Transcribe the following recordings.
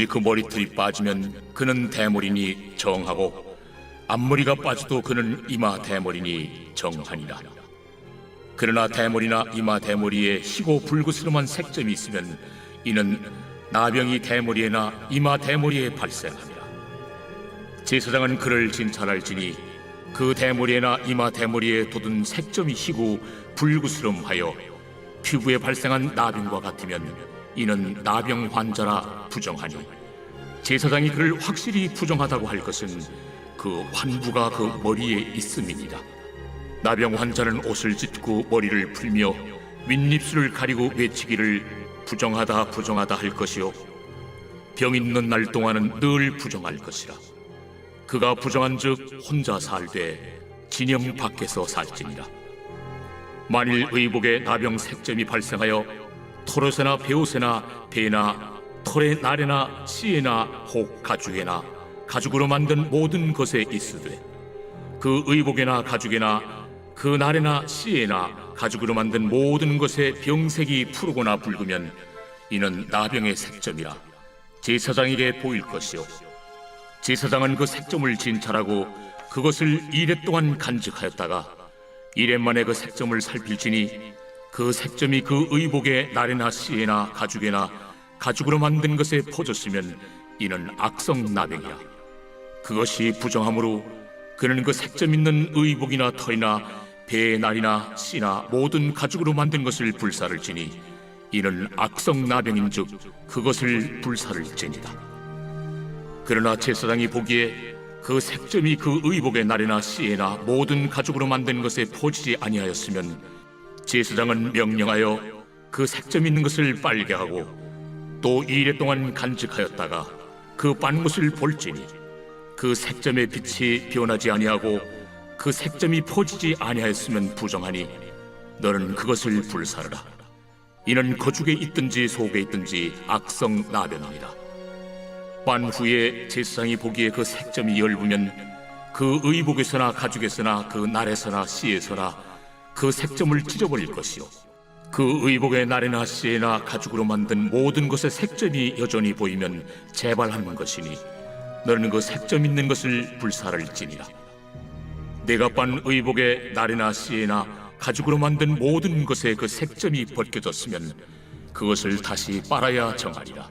오직 그 머리털이 빠지면 그는 대머리니 정하고 앞머리가 빠져도 그는 이마 대머리니 정하니라. 그러나 대머리나 이마 대머리에 희고 불그스름한 색점이 있으면 이는 나병이 대머리에나 이마 대머리에 발생하니라. 제사장은 그를 진찰할지니 그 대머리에나 이마 대머리에 돋은 색점이 희고 불그스름하여 피부에 발생한 나병과 같으면 이는 나병 환자라 부정하니, 제사장이 그를 확실히 부정하다고 할 것은 그 환부가 그 머리에 있음이니라. 나병 환자는 옷을 찢고 머리를 풀며 윗입술을 가리고 외치기를 부정하다 부정하다 할 것이요 병 있는 날 동안은 늘 부정할 것이라. 그가 부정한즉 혼자 살되 진영 밖에서 살지니라. 만일 의복에 나병 색점이 발생하여 털옷에나 베옷에나 배나 털의 날에나 씨에나 혹 가죽에나 가죽으로 만든 모든 것에 있으되 그 의복에나 가죽에나 그 날에나 씨에나 가죽으로 만든 모든 것에 병색이 푸르거나 붉으면 이는 나병의 색점이라 제사장에게 보일 것이요 제사장은 그 색점을 진찰하고 그것을 이레 동안 간직하였다가 이레 만에 그 색점을 살필지니 그 색점이 그 의복의 날에나 씨에나 가죽에나 가죽으로 만든 것에 퍼졌으면 이는 악성 나병이라. 그것이 부정하므로 그는 그 색점 있는 의복이나 털이나 배의 날이나 씨나 모든 가죽으로 만든 것을 불사를지니 이는 악성 나병인즉 그것을 불사를지니라. 그러나 제사장이 보기에 그 색점이 그 의복의 날에나 씨에나 모든 가죽으로 만든 것에 퍼지지 아니하였으면 제사장은 명령하여 그 색점 있는 것을 빨게 하고 또 2일 동안 간직하였다가 그 빤 것을 볼지니 그 색점의 빛이 변하지 아니하고 그 색점이 퍼지지 아니하였으면 부정하니 너는 그것을 불사르라. 이는 거죽에 있든지 속에 있든지 악성 나병이니라. 빤 후에 제사장이 보기에 그 색점이 엷으면 그 의복에서나 가죽에서나 그 날에서나 씨에서나 그 색점을 찢어버릴 것이요 그 의복의 날에나 씨에나 가죽으로 만든 모든 것의 색점이 여전히 보이면 재발하는 것이니 너는 그 색점 있는 것을 불사를지니라. 내가 빤 의복의 날에나 씨에나 가죽으로 만든 모든 것에 그 색점이 벗겨졌으면 그것을 다시 빨아야 정하리라.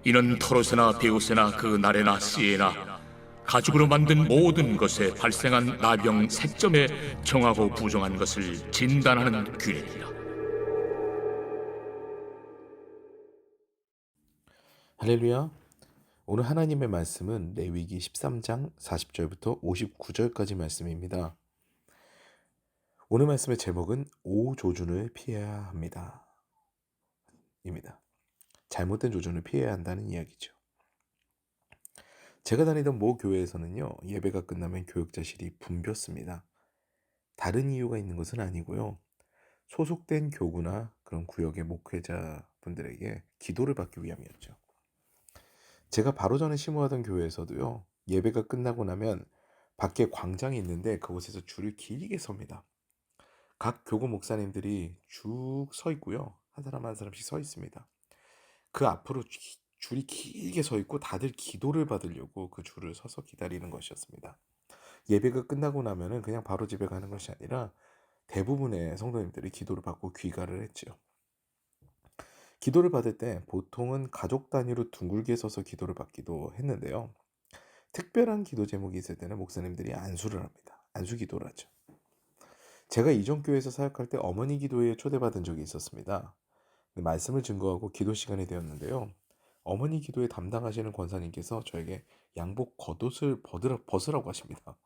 이는 털옷에나 베옷에나 그 날에나 씨에나 가죽으로 만든 모든 것에 발생한 나병 색점에 정하고 부정한 것을 진단하는 규례이라. 할렐루야. 오늘 하나님의 말씀은 레위기 13장 40절부터 59절까지 말씀입니다. 오늘 말씀의 제목은 오조준을 피해야 합니다. 입니다. 잘못된 조준을 피해야 한다는 이야기죠. 제가 다니던 모 교회에서는요, 예배가 끝나면 교육자실이 붐볐습니다. 다른 이유가 있는 것은 아니고요. 소속된 교구나 그런 구역의 목회자분들에게 기도를 받기 위함이었죠. 제가 바로 전에 심호하던 교회에서도요, 예배가 끝나고 나면 밖에 광장이 있는데 그곳에서 줄을 길게 섭니다. 각 교구 목사님들이 쭉 서 있고요. 한 사람 한 사람씩 서 있습니다. 그 앞으로 줄이 길게 서 있고 다들 기도를 받으려고 그 줄을 서서 기다리는 것이었습니다. 예배가 끝나고 나면은 그냥 바로 집에 가는 것이 아니라 대부분의 성도님들이 기도를 받고 귀가를 했죠. 기도를 받을 때 보통은 가족 단위로 둥글게 서서 기도를 받기도 했는데요. 특별한 기도 제목이 있을 때는 목사님들이 안수를 합니다. 안수 기도를 하죠. 제가 이전 교회에서 사역할 때 어머니 기도회에 초대받은 적이 있었습니다. 말씀을 증거하고 기도 시간이 되었는데요. 어머니 기도에 담당하시는 권사님께서 저에게 양복 겉옷을 벗으라고 하십니다.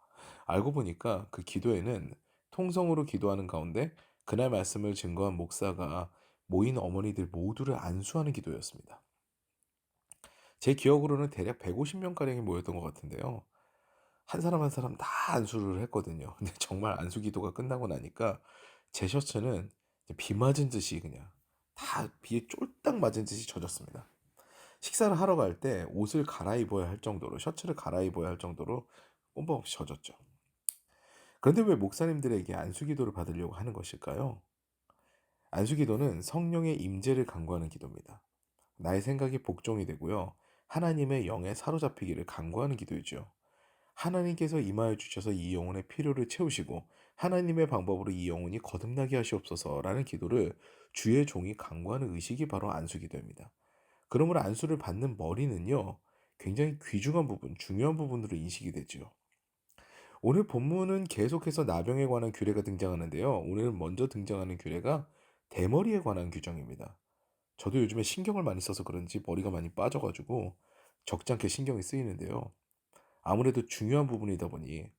알고 보니까 그 기도회는 통성으로 기도하는 가운데 그날 말씀을 증거한 목사가 모인 어머니들 모두를 안수하는 기도였습니다. 제 기억으로는 대략 150명가량이 모였던 것 같은데요. 한 사람 한 사람 다 안수를 했거든요. 근데 정말 안수 기도가 끝나고 나니까 제 셔츠는 비 맞은 듯이 그냥 다 비에 쫄딱 맞은 듯이 젖었습니다. 식사를 하러 갈 때 옷을 갈아입어야 할 정도로, 셔츠를 갈아입어야 할 정도로 꼼꼼없이 젖었죠. 그런데 왜 목사님들에게 안수 기도를 받으려고 하는 것일까요? 안수 기도는 성령의 임재를 간구하는 기도입니다. 나의 생각이 복종이 되고요. 하나님의 영에 사로잡히기를 간구하는 기도이죠. 하나님께서 임하여 주셔서 이 영혼의 필요를 채우시고 하나님의 방법으로 이 영혼이 거듭나게 하시옵소서라는 기도를 주의 종이 간구하는 의식이 바로 안수기도입니다. 그러므로 안수를 받는 머리는요, 굉장히 귀중한 부분, 중요한 부분으로 인식이 되죠. 오늘 본문은 계속해서 나병에 관한 규례가 등장하는데요. 오늘 먼저 등장하는 규례가 대머리에 관한 규정입니다. 저도 요즘에 신경을 많이 써서 그런지 머리가 많이 빠져가지고 적지 않게 신경이 쓰이는데요. 아무래도 중요한 부분이다 보니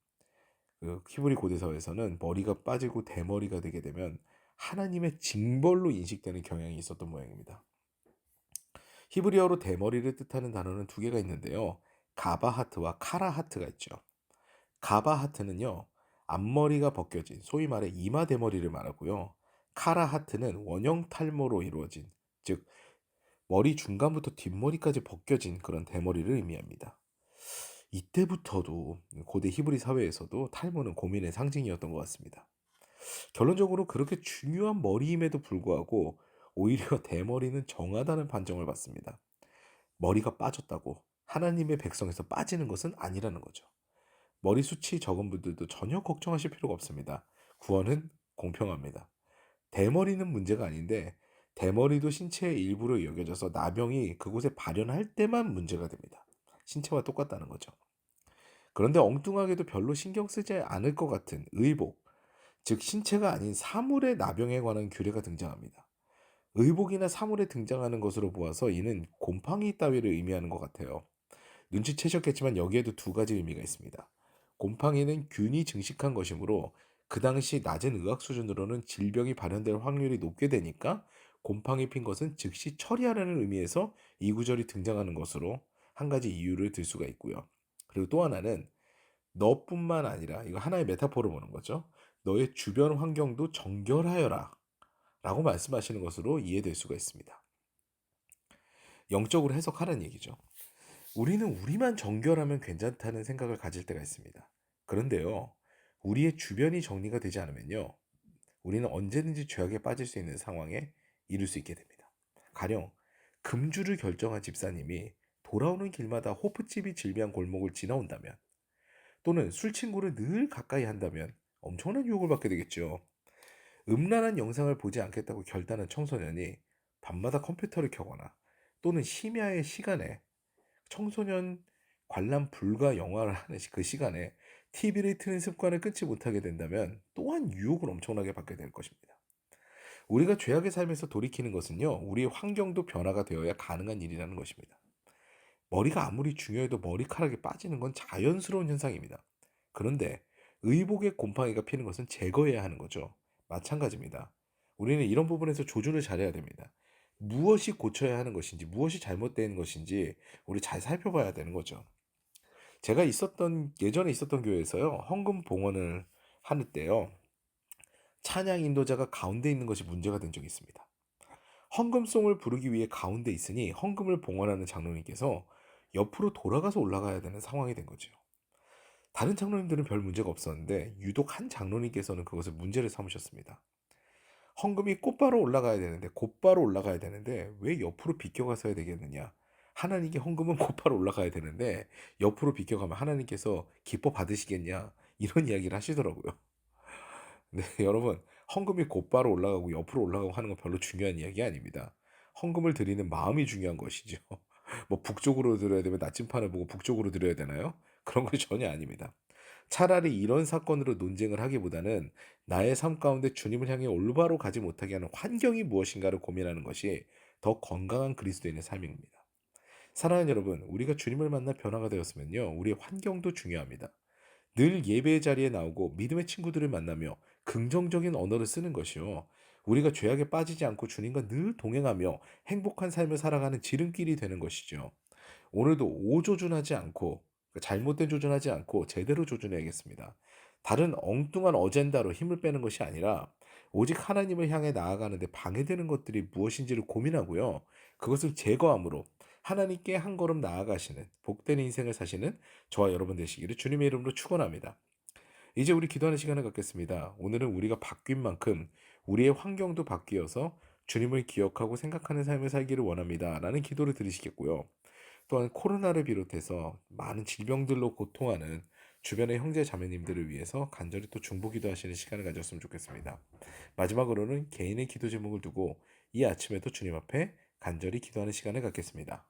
그 히브리 고대사에서는 머리가 빠지고 대머리가 되게 되면 하나님의 징벌로 인식되는 경향이 있었던 모양입니다. 히브리어로 대머리를 뜻하는 단어는 두 개가 있는데요. 가바하트와 카라하트가 있죠. 가바하트는요, 앞머리가 벗겨진 소위 말해 이마 대머리를 말하고요. 카라하트는 원형 탈모로 이루어진, 즉 머리 중간부터 뒷머리까지 벗겨진 그런 대머리를 의미합니다. 이때부터도 고대 히브리 사회에서도 탈모는 고민의 상징이었던 것 같습니다. 결론적으로 그렇게 중요한 머리임에도 불구하고 오히려 대머리는 정하다는 판정을 받습니다. 머리가 빠졌다고 하나님의 백성에서 빠지는 것은 아니라는 거죠. 머리숱이 적은 분들도 전혀 걱정하실 필요가 없습니다. 구원은 공평합니다. 대머리는 문제가 아닌데 대머리도 신체의 일부로 여겨져서 나병이 그곳에 발현할 때만 문제가 됩니다. 신체와 똑같다는 거죠. 그런데 엉뚱하게도 별로 신경 쓰지 않을 것 같은 의복, 즉 신체가 아닌 사물의 나병에 관한 규례가 등장합니다. 의복이나 사물에 등장하는 것으로 보아서 이는 곰팡이 따위를 의미하는 것 같아요. 눈치채셨겠지만 여기에도 두 가지 의미가 있습니다. 곰팡이는 균이 증식한 것이므로 그 당시 낮은 의학 수준으로는 질병이 발현될 확률이 높게 되니까 곰팡이 핀 것은 즉시 처리하라는 의미에서 이 구절이 등장하는 것으로 한 가지 이유를 들 수가 있고요. 그리고 또 하나는 너뿐만 아니라 이거 하나의 메타포로 보는 거죠. 너의 주변 환경도 정결하여라 라고 말씀하시는 것으로 이해될 수가 있습니다. 영적으로 해석하라는 얘기죠. 우리는 우리만 정결하면 괜찮다는 생각을 가질 때가 있습니다. 그런데요, 우리의 주변이 정리가 되지 않으면요, 우리는 언제든지 죄악에 빠질 수 있는 상황에 이를 수 있게 됩니다. 가령 금주를 결정한 집사님이 돌아오는 길마다 호프집이 즐비한 골목을 지나온다면, 또는 술 친구를 늘 가까이 한다면 엄청난 유혹을 받게 되겠죠. 음란한 영상을 보지 않겠다고 결단한 청소년이 밤마다 컴퓨터를 켜거나 또는 심야의 시간에 청소년 관람 불가 영화를 하는 그 시간에 TV를 트는 습관을 끊지 못하게 된다면 또한 유혹을 엄청나게 받게 될 것입니다. 우리가 죄악의 삶에서 돌이키는 것은요, 우리의 환경도 변화가 되어야 가능한 일이라는 것입니다. 머리가 아무리 중요해도 머리카락이 빠지는 건 자연스러운 현상입니다. 그런데 의복에 곰팡이가 피는 것은 제거해야 하는 거죠. 마찬가지입니다. 우리는 이런 부분에서 조준을 잘해야 됩니다. 무엇이 고쳐야 하는 것인지, 무엇이 잘못된 것인지 우리 잘 살펴봐야 되는 거죠. 제가 예전에 있었던 교회에서요, 헌금 봉헌을 할 때요, 찬양 인도자가 가운데 있는 것이 문제가 된 적이 있습니다. 헌금송을 부르기 위해 가운데 있으니 헌금을 봉헌하는 장로님께서 옆으로 돌아가서 올라가야 되는 상황이 된 거죠. 다른 장로님들은 별 문제가 없었는데 유독 한 장로님께서는 그것을 문제를 삼으셨습니다. 헌금이 곧바로 올라가야 되는데 곧바로 올라가야 되는데 왜 옆으로 비껴가서 해야 되겠느냐. 하나님께 헌금은 곧바로 올라가야 되는데 옆으로 비껴가면 하나님께서 기뻐 받으시겠냐, 이런 이야기를 하시더라고요. 네, 여러분, 헌금이 곧바로 올라가고 옆으로 올라가고 하는 건 별로 중요한 이야기 아닙니다. 헌금을 드리는 마음이 중요한 것이죠. 뭐 북쪽으로 드려야 되면 나침판을 보고 북쪽으로 드려야 되나요? 그런 건 전혀 아닙니다. 차라리 이런 사건으로 논쟁을 하기보다는 나의 삶 가운데 주님을 향해 올바로 가지 못하게 하는 환경이 무엇인가를 고민하는 것이 더 건강한 그리스도인의 삶입니다. 사랑하는 여러분, 우리가 주님을 만나 변화가 되었으면요, 우리의 환경도 중요합니다. 늘 예배의 자리에 나오고 믿음의 친구들을 만나며 긍정적인 언어를 쓰는 것이요, 우리가 죄악에 빠지지 않고 주님과 늘 동행하며 행복한 삶을 살아가는 지름길이 되는 것이죠. 오늘도 오조준하지 않고, 잘못된 조준하지 않고 제대로 조준해야겠습니다. 다른 엉뚱한 어젠다로 힘을 빼는 것이 아니라 오직 하나님을 향해 나아가는데 방해되는 것들이 무엇인지를 고민하고요, 그것을 제거함으로 하나님께 한 걸음 나아가시는 복된 인생을 사시는 저와 여러분 되시기를 주님의 이름으로 축원합니다. 이제 우리 기도하는 시간을 갖겠습니다. 오늘은 우리가 바뀐 만큼 우리의 환경도 바뀌어서 주님을 기억하고 생각하는 삶을 살기를 원합니다 라는 기도를 드리시겠고요, 또한 코로나를 비롯해서 많은 질병들로 고통하는 주변의 형제 자매님들을 위해서 간절히 또 중보기도 하시는 시간을 가졌으면 좋겠습니다. 마지막으로는 개인의 기도 제목을 두고 이 아침에도 주님 앞에 간절히 기도하는 시간을 갖겠습니다.